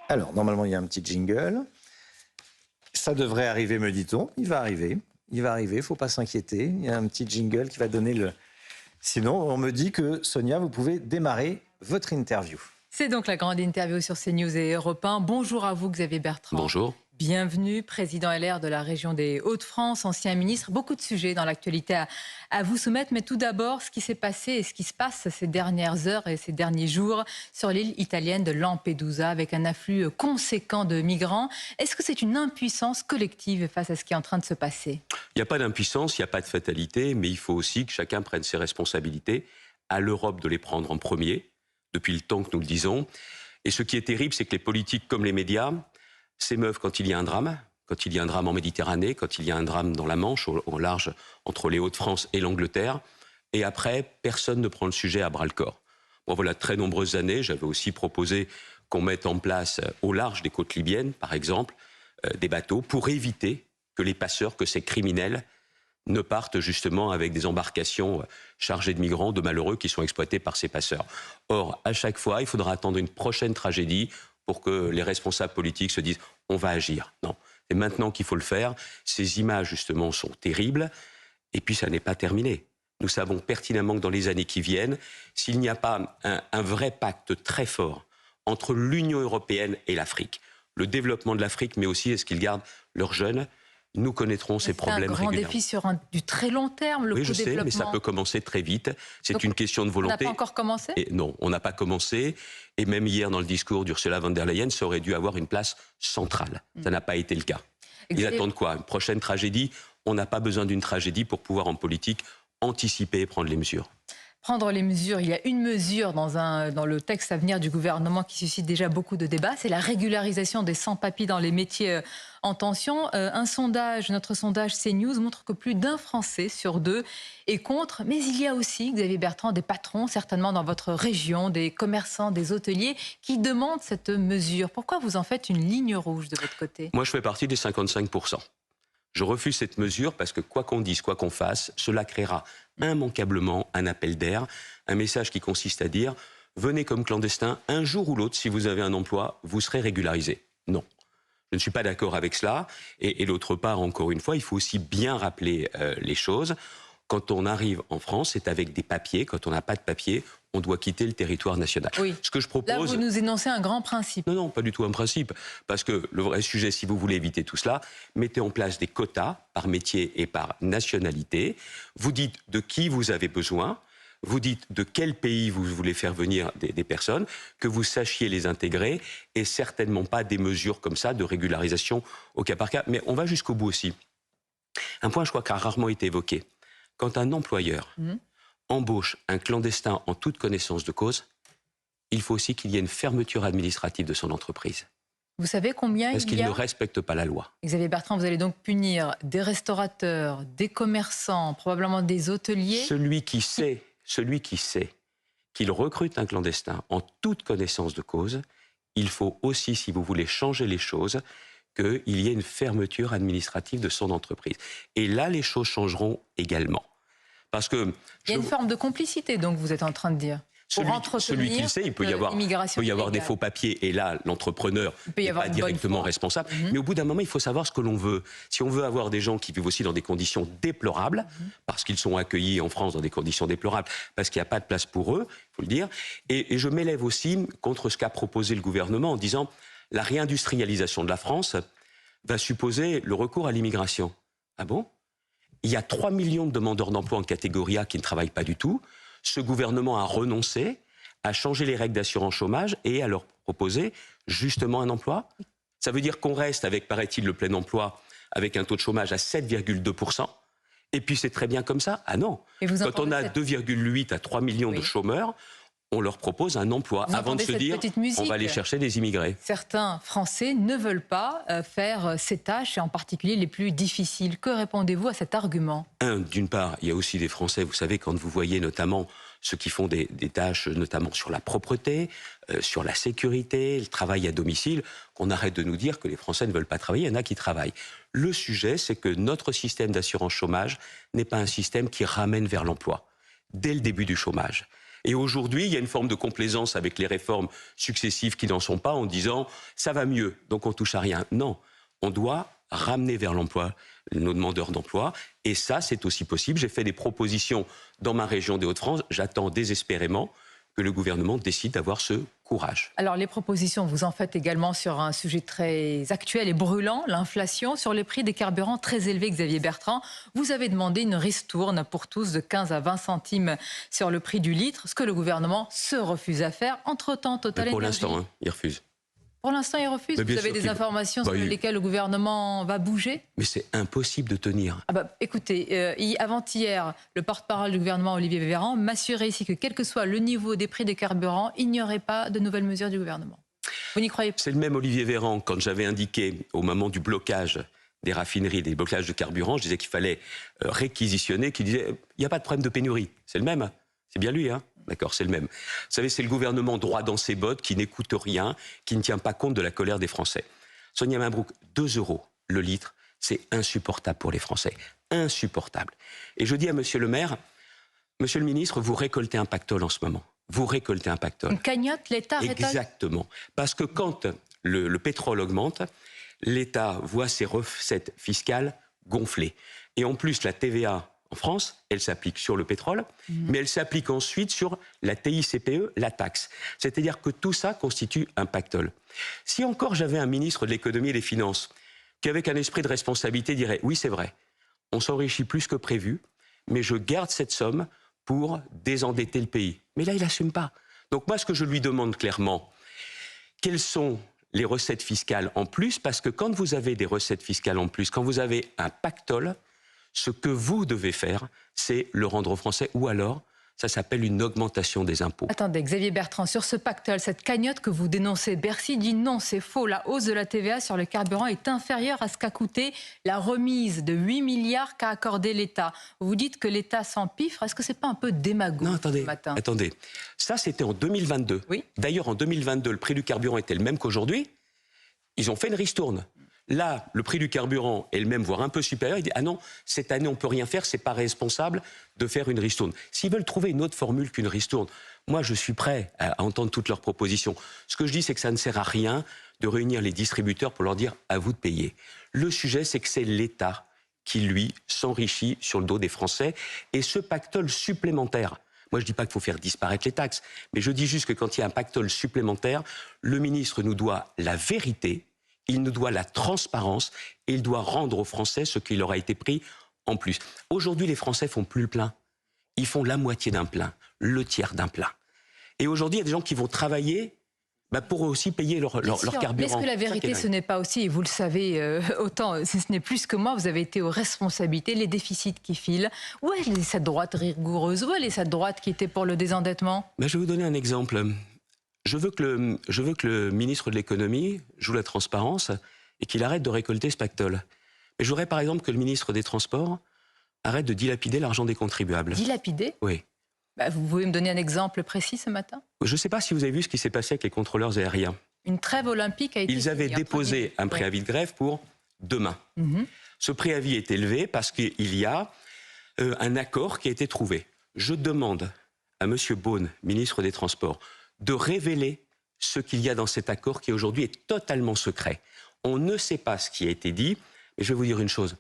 Alors, normalement, il y a un petit jingle. Ça devrait arriver, me dit-on. Il va arriver. Il va arriver, il ne faut pas s'inquiéter. Il y a un petit jingle qui va donner le... Sinon, on me dit que, Sonia, vous pouvez démarrer votre interview. C'est donc la grande interview sur CNews et Europe 1. Bonjour à vous, Xavier Bertrand. Bonjour. Bienvenue, président LR de la région des Hauts-de-France, ancien ministre. Beaucoup de sujets dans l'actualité à vous soumettre. Mais tout d'abord, ce qui s'est passé et ce qui se passe ces dernières heures et ces derniers jours sur l'île italienne de Lampedusa avec un afflux conséquent de migrants. Est-ce que c'est une impuissance collective face à ce qui est en train de se passer? Il n'y a pas d'impuissance, il n'y a pas de fatalité, mais il faut aussi que chacun prenne ses responsabilités. À l'Europe de les prendre en premier, depuis le temps que nous le disons. Et ce qui est terrible, c'est que les politiques comme les médias s'émeuvent quand il y a un drame en Méditerranée, quand il y a un drame dans la Manche, au large, entre les Hauts-de-France et l'Angleterre. Et après, personne ne prend le sujet à bras-le-corps. Moi, voilà très nombreuses années, j'avais aussi proposé qu'on mette en place, au large des côtes libyennes, par exemple, des bateaux pour éviter que les passeurs, que ces criminels, ne partent justement avec des embarcations chargées de migrants, de malheureux qui sont exploités par ces passeurs. Or, à chaque fois, il faudra attendre une prochaine tragédie pour que les responsables politiques se disent « on va agir ». Non, c'est maintenant qu'il faut le faire. Ces images, justement, sont terribles. Et puis, ça n'est pas terminé. Nous savons pertinemment que dans les années qui viennent, s'il n'y a pas un vrai pacte très fort entre l'Union européenne et l'Afrique, le développement de l'Afrique, mais aussi est-ce qu'ils gardent leurs jeunes, nous connaîtrons ces problèmes régulièrement. C'est un grand défi sur du très long terme, le oui, je sais, développement. mais ça peut commencer très vite. C'est Donc, une question de volonté. On n'a pas encore commencé ? Et non, on n'a pas commencé. Et même hier, dans le discours d'Ursula von der Leyen, ça aurait dû avoir une place centrale. Ça n'a pas été le cas. Ils attendent quoi? Une prochaine tragédie? On n'a pas besoin d'une tragédie pour pouvoir, en politique, anticiper et prendre les mesures. Prendre les mesures, il y a une mesure dans le texte à venir du gouvernement qui suscite déjà beaucoup de débats, c'est la régularisation des sans-papiers dans les métiers en tension. Notre sondage CNews montre que plus d'un Français sur deux est contre, mais il y a aussi, Xavier Bertrand, des patrons, certainement dans votre région, des commerçants, des hôteliers, qui demandent cette mesure. Pourquoi vous en faites une ligne rouge de votre côté? Moi, je fais partie des 55%. Je refuse cette mesure parce que quoi qu'on dise, quoi qu'on fasse, cela créera immanquablement un appel d'air, un message qui consiste à dire « venez comme clandestin, un jour ou l'autre, si vous avez un emploi, vous serez régularisé ». Non, je ne suis pas d'accord avec cela. Et d'autre part, encore une fois, il faut aussi bien rappeler les choses. Quand on arrive en France, c'est avec des papiers. Quand on n'a pas de papiers, on doit quitter le territoire national. Oui. Ce que je propose... Là, vous nous énoncez un grand principe. Non, pas du tout un principe. Parce que le vrai sujet, si vous voulez éviter tout cela, mettez en place des quotas par métier et par nationalité. Vous dites de qui vous avez besoin. Vous dites de quel pays vous voulez faire venir des personnes, que vous sachiez les intégrer, et certainement pas des mesures comme ça de régularisation au cas par cas. Mais on va jusqu'au bout aussi. Un point, je crois, qui a rarement été évoqué. Quand un employeur embauche un clandestin en toute connaissance de cause, il faut aussi qu'il y ait une fermeture administrative de son entreprise. Vous savez combien il y a... Parce qu'il ne respecte pas la loi. Xavier Bertrand, vous allez donc punir des restaurateurs, des commerçants, probablement des hôteliers. Celui qui sait qu'il recrute un clandestin en toute connaissance de cause, il faut aussi, si vous voulez changer les choses, qu'il y ait une fermeture administrative de son entreprise. Et là, les choses changeront également. Parce que... Il y a une forme de complicité, donc, vous êtes en train de dire. Celui qui le sait, il peut y avoir des faux papiers, et là, l'entrepreneur n'est pas directement responsable. Mais au bout d'un moment, il faut savoir ce que l'on veut. Si on veut avoir des gens qui vivent aussi dans des conditions déplorables, parce qu'ils sont accueillis en France dans des conditions déplorables, parce qu'il n'y a pas de place pour eux, il faut le dire, et je m'élève aussi contre ce qu'a proposé le gouvernement en disant la réindustrialisation de la France va supposer le recours à l'immigration. Ah bon? Il y a 3 millions de demandeurs d'emploi en catégorie A qui ne travaillent pas du tout. Ce gouvernement a renoncé à changer les règles d'assurance chômage et à leur proposer justement un emploi. Ça veut dire qu'on reste avec, paraît-il, le plein emploi avec un taux de chômage à 7,2%. Et puis c'est très bien comme ça. Ah non, quand on a 2,8 à 3 millions de chômeurs, on leur propose un emploi avant de se dire on va aller chercher des immigrés. Certains Français ne veulent pas faire ces tâches, et en particulier les plus difficiles. Que répondez-vous à cet argument? D'une part, il y a aussi des Français, vous savez, quand vous voyez notamment ceux qui font des tâches, notamment sur la propreté, sur la sécurité, le travail à domicile, qu'on arrête de nous dire que les Français ne veulent pas travailler, il y en a qui travaillent. Le sujet, c'est que notre système d'assurance chômage n'est pas un système qui ramène vers l'emploi, dès le début du chômage. Et aujourd'hui, il y a une forme de complaisance avec les réformes successives qui n'en sont pas, en disant « ça va mieux, donc on touche à rien ». Non, on doit ramener vers l'emploi nos demandeurs d'emploi. Et ça, c'est aussi possible. J'ai fait des propositions dans ma région des Hauts-de-France. J'attends désespérément que le gouvernement décide d'avoir ce courage. Alors, les propositions, vous en faites également sur un sujet très actuel et brûlant, l'inflation, sur les prix des carburants très élevés, Xavier Bertrand. Vous avez demandé une ristourne pour tous de 15 à 20 centimes sur le prix du litre, ce que le gouvernement se refuse à faire. Entre-temps, Total Énergie... Pour l'instant, il refuse. Pour l'instant, il refuse. Vous avez des informations sur lesquelles le gouvernement va bouger? Mais c'est impossible de tenir. Écoutez, avant-hier, le porte-parole du gouvernement, Olivier Véran, m'assurait ici que quel que soit le niveau des prix des carburants, il n'y aurait pas de nouvelles mesures du gouvernement. Vous n'y croyez pas? C'est le même Olivier Véran, quand j'avais indiqué au moment du blocage des raffineries, des blocages de carburant, je disais qu'il fallait réquisitionner, qu'il disait il n'y a pas de problème de pénurie. C'est le même. C'est bien lui, hein? D'accord, c'est le même. Vous savez, c'est le gouvernement droit dans ses bottes, qui n'écoute rien, qui ne tient pas compte de la colère des Français. Sonia Mabrouk, 2 € le litre, c'est insupportable pour les Français. Insupportable. Et je dis à monsieur le maire, monsieur le ministre, vous récoltez un pactole en ce moment. Vous récoltez un pactole. Une cagnotte, l'État récolte? Exactement. Parce que quand le pétrole augmente, l'État voit ses recettes fiscales gonfler. Et en plus, la TVA... En France, elle s'applique sur le pétrole, mais elle s'applique ensuite sur la TICPE, la taxe. C'est-à-dire que tout ça constitue un pactole. Si encore j'avais un ministre de l'économie et des finances qui, avec un esprit de responsabilité, dirait « Oui, c'est vrai, on s'enrichit plus que prévu, mais je garde cette somme pour désendetter le pays. » Mais là, il n'assume pas. Donc moi, ce que je lui demande clairement, quelles sont les recettes fiscales en plus? Parce que quand vous avez des recettes fiscales en plus, quand vous avez un pactole, ce que vous devez faire, c'est le rendre aux Français, ou alors, ça s'appelle une augmentation des impôts. Attendez, Xavier Bertrand, sur ce pactole, cette cagnotte que vous dénoncez, Bercy dit non, c'est faux. La hausse de la TVA sur le carburant est inférieure à ce qu'a coûté la remise de 8 milliards qu'a accordé l'État. Vous dites que l'État s'empiffre. Est-ce que c'est pas un peu démagogique? Non, ce matin? attendez. Ça, c'était en 2022. Oui. D'ailleurs, en 2022, le prix du carburant était le même qu'aujourd'hui. Ils ont fait une ristourne. Là, le prix du carburant est le même, voire un peu supérieur. Il dit « Ah non, cette année, on ne peut rien faire, c'est pas responsable de faire une ristourne. » S'ils veulent trouver une autre formule qu'une ristourne, moi, je suis prêt à entendre toutes leurs propositions. Ce que je dis, c'est que ça ne sert à rien de réunir les distributeurs pour leur dire « À vous de payer ». Le sujet, c'est que c'est l'État qui, lui, s'enrichit sur le dos des Français. Et ce pactole supplémentaire... Moi, je ne dis pas qu'il faut faire disparaître les taxes, mais je dis juste que quand il y a un pactole supplémentaire, le ministre nous doit la vérité, il nous doit la transparence et il doit rendre aux Français ce qui leur a été pris en plus. Aujourd'hui, les Français font plus le plein. Ils font la moitié d'un plein, le tiers d'un plein. Et aujourd'hui, il y a des gens qui vont travailler pour aussi payer leur carburant. Mais est-ce que la vérité, ce n'est pas aussi, et vous le savez autant, ce n'est plus que moi, vous avez été aux responsabilités, les déficits qui filent. Où est cette droite rigoureuse? Où est cette droite qui était pour le désendettement? Je vais vous donner un exemple. Je veux que le ministre de l'économie joue la transparence et qu'il arrête de récolter ce pactole. Mais je voudrais par exemple que le ministre des Transports arrête de dilapider l'argent des contribuables. Dilapider? Oui. Vous pouvez me donner un exemple précis ce matin? Je ne sais pas si vous avez vu ce qui s'est passé avec les contrôleurs aériens. Une trêve olympique a été... Ils avaient déposé un préavis de grève pour demain. Ce préavis est élevé parce qu'il y a un accord qui a été trouvé. Je demande à M. Beaune, ministre des Transports, de révéler ce qu'il y a dans cet accord qui aujourd'hui est totalement secret. On ne sait pas ce qui a été dit, mais je vais vous dire une chose.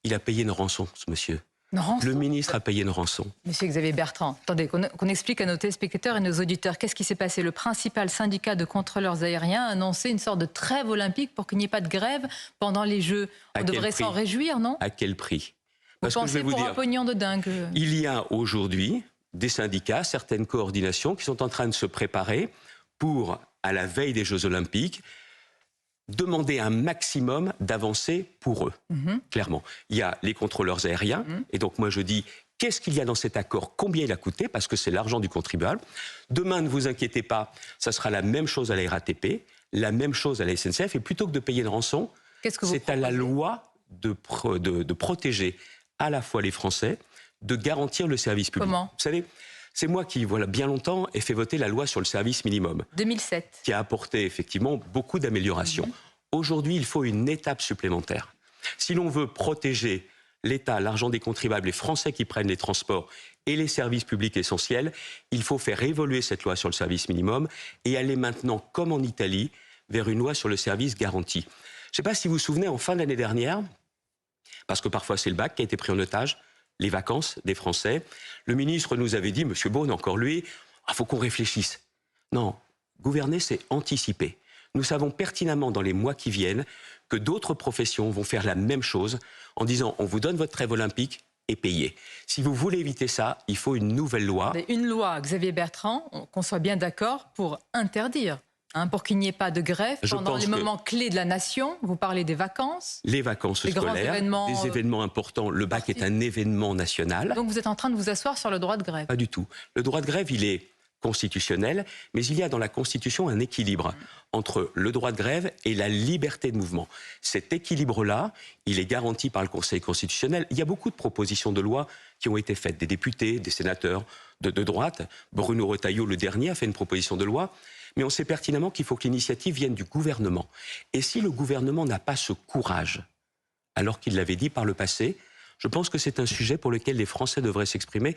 Il a payé une rançon, ce monsieur. Une rançon? Le ministre a payé une rançon. Monsieur Xavier Bertrand, attendez, qu'on explique à nos téléspectateurs et nos auditeurs qu'est-ce qui s'est passé. Le principal syndicat de contrôleurs aériens a annoncé une sorte de trêve olympique pour qu'il n'y ait pas de grève pendant les Jeux. On devrait s'en réjouir, non? À quel prix? Vous pensez pour un pognon de dingue? Il y a aujourd'hui des syndicats, certaines coordinations qui sont en train de se préparer pour, à la veille des Jeux Olympiques, demander un maximum d'avancées pour eux, clairement. Il y a les contrôleurs aériens, et donc moi je dis, qu'est-ce qu'il y a dans cet accord? Combien il a coûté? Parce que c'est l'argent du contribuable. Demain, ne vous inquiétez pas, ça sera la même chose à la RATP, la même chose à la SNCF, et plutôt que de payer une rançon, c'est à la loi de protéger à la fois les Français, de garantir le service public. Comment? Vous savez, c'est moi qui, bien longtemps, ai fait voter la loi sur le service minimum. 2007. Qui a apporté effectivement beaucoup d'améliorations. Aujourd'hui, il faut une étape supplémentaire. Si l'on veut protéger l'État, l'argent des contribuables, les Français qui prennent les transports et les services publics essentiels, il faut faire évoluer cette loi sur le service minimum et aller maintenant, comme en Italie, vers une loi sur le service garanti. Je ne sais pas si vous vous souvenez, en fin d'année dernière, parce que parfois c'est le bac qui a été pris en otage, les vacances des Français, le ministre nous avait dit, M. Beaune, encore lui, il faut qu'on réfléchisse. Non, gouverner, c'est anticiper. Nous savons pertinemment dans les mois qui viennent que d'autres professions vont faire la même chose en disant on vous donne votre trêve olympique et payez. Si vous voulez éviter ça, il faut une nouvelle loi. Une loi, Xavier Bertrand, qu'on soit bien d'accord, pour interdire, pour qu'il n'y ait pas de grève pendant les moments clés de la nation. Vous parlez des vacances. Les vacances scolaires, des événements importants. Le bac est un événement national. Donc vous êtes en train de vous asseoir sur le droit de grève. Pas du tout. Le droit de grève, il est constitutionnel, mais il y a dans la Constitution un équilibre entre le droit de grève et la liberté de mouvement. Cet équilibre-là, il est garanti par le Conseil constitutionnel. Il y a beaucoup de propositions de loi qui ont été faites, des députés, des sénateurs de droite. Bruno Retailleau, le dernier, a fait une proposition de loi, mais on sait pertinemment qu'il faut que l'initiative vienne du gouvernement. Et si le gouvernement n'a pas ce courage, alors qu'il l'avait dit par le passé, je pense que c'est un sujet pour lequel les Français devraient s'exprimer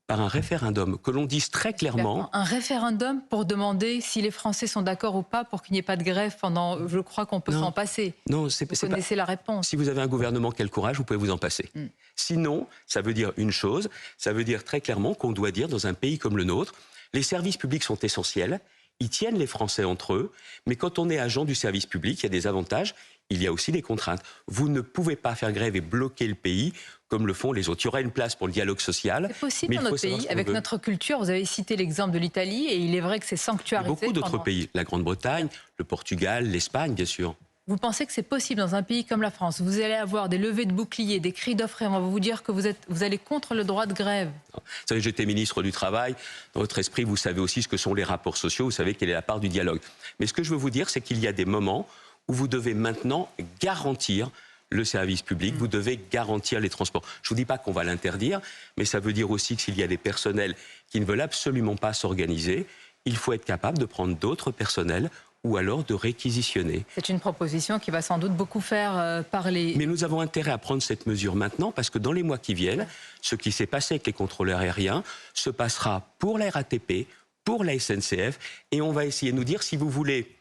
par un référendum, que l'on dise très clairement... Un référendum pour demander si les Français sont d'accord ou pas pour qu'il n'y ait pas de grève pendant... Je crois qu'on peut s'en passer. Non, vous connaissez la réponse. Si vous avez un gouvernement qui a le courage, vous pouvez vous en passer. Sinon, ça veut dire une chose, ça veut dire très clairement qu'on doit dire dans un pays comme le nôtre, les services publics sont essentiels, ils tiennent les Français entre eux, mais quand on est agent du service public, il y a des avantages, il y a aussi des contraintes. Vous ne pouvez pas faire grève et bloquer le pays comme le font les autres. Il y aura une place pour le dialogue social. C'est possible dans notre pays, avec notre culture. Vous avez cité l'exemple de l'Italie, et il est vrai que c'est sanctuarisé. Beaucoup d'autres pays, la Grande-Bretagne, le Portugal, l'Espagne, bien sûr. Vous pensez que c'est possible dans un pays comme la France? Vous allez avoir des levées de boucliers, des cris d'offrement. On va vous dire que vous allez contre le droit de grève. Vous savez, j'étais ministre du Travail. Dans votre esprit, vous savez aussi ce que sont les rapports sociaux. Vous savez quelle est la part du dialogue. Mais ce que je veux vous dire, c'est qu'il y a des moments où vous devez maintenant garantir le service public, vous devez garantir les transports. Je ne vous dis pas qu'on va l'interdire, mais ça veut dire aussi que s'il y a des personnels qui ne veulent absolument pas s'organiser, il faut être capable de prendre d'autres personnels ou alors de réquisitionner. C'est une proposition qui va sans doute beaucoup faire parler. Mais nous avons intérêt à prendre cette mesure maintenant parce que dans les mois qui viennent, ce qui s'est passé avec les contrôleurs aériens se passera pour la RATP, pour la SNCF, et on va essayer de nous dire si vous voulez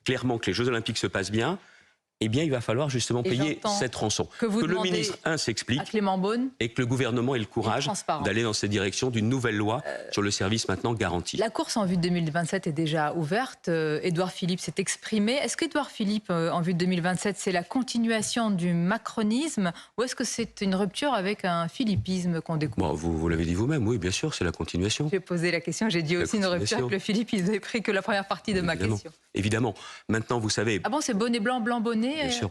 clairement que les Jeux Olympiques se passent bien, eh bien, il va falloir justement payer cette rançon. Que le ministre, s'explique, et que le gouvernement ait le courage d'aller dans cette direction d'une nouvelle loi sur le service maintenant garanti. La course en vue de 2027 est déjà ouverte. Édouard Philippe s'est exprimé. Est-ce qu'Édouard Philippe, en vue de 2027, c'est la continuation du macronisme, ou est-ce que c'est une rupture avec un philippisme qu'on découvre? Bon, vous l'avez dit vous-même, oui, bien sûr, c'est la continuation. J'ai posé la question, j'ai dit aussi une rupture avec le philippisme. Vous avez pris que la première partie de ma question. Évidemment. Maintenant, vous savez... Ah bon, c'est bonnet blanc, blanc bonnet. Bien sûr.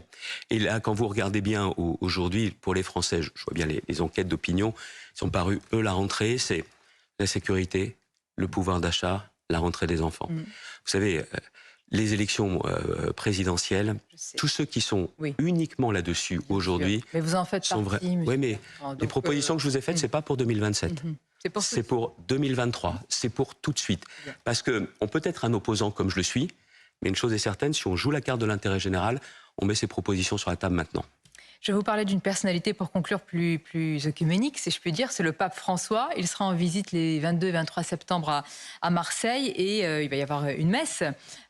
Et là, quand vous regardez bien aujourd'hui, pour les Français, je vois bien les enquêtes d'opinion, ils sont parus, eux, la rentrée, c'est la sécurité, le pouvoir d'achat, la rentrée des enfants. Vous savez, les élections présidentielles, tous ceux qui sont uniquement là-dessus aujourd'hui... Mais vous en faites partie, Oui, mais les propositions que je vous ai faites, c'est pas pour 2027. C'est pour 2023. C'est pour tout de suite. Parce qu'on peut être un opposant comme je le suis, mais une chose est certaine, si on joue la carte de l'intérêt général, on met ses propositions sur la table maintenant. Je vais vous parler d'une personnalité pour conclure plus œcuménique, si je puis dire. C'est le pape François. Il sera en visite les 22 et 23 septembre à Marseille et il va y avoir une messe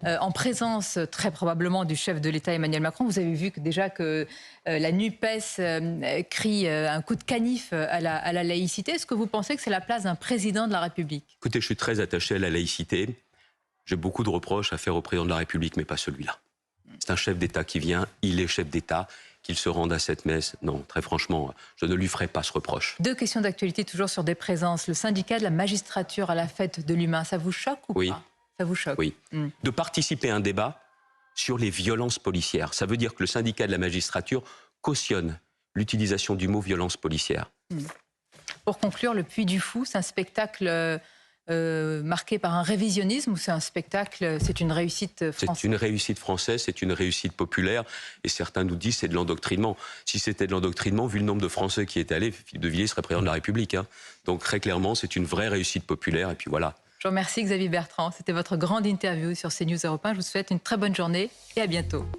en présence très probablement du chef de l'État Emmanuel Macron. Vous avez vu déjà que la NUPES crie un coup de canif à la laïcité. Est-ce que vous pensez que c'est la place d'un président de la République? Écoutez, je suis très attaché à la laïcité. J'ai beaucoup de reproches à faire au président de la République, mais pas celui-là. C'est un chef d'État qui vient, il est chef d'État, qu'il se rende à cette messe. Non, très franchement, je ne lui ferai pas ce reproche. Deux questions d'actualité, toujours sur des présences. Le syndicat de la magistrature à la fête de l'humain, ça vous choque ou pas? Ça vous choque? Oui. De participer à un débat sur les violences policières. Ça veut dire que le syndicat de la magistrature cautionne l'utilisation du mot violence policière. Pour conclure, le Puy du Fou, c'est un spectacle... marqué par un révisionnisme, ou c'est un spectacle, c'est une réussite française? C'est une réussite française, c'est une réussite populaire, et certains nous disent c'est de l'endoctrinement. Si c'était de l'endoctrinement, vu le nombre de Français qui étaient allés, Philippe de Villiers serait président de la République. Donc très clairement, c'est une vraie réussite populaire, et puis voilà. Je vous remercie Xavier Bertrand, c'était votre grande interview sur CNews Europe 1. Je vous souhaite une très bonne journée et à bientôt.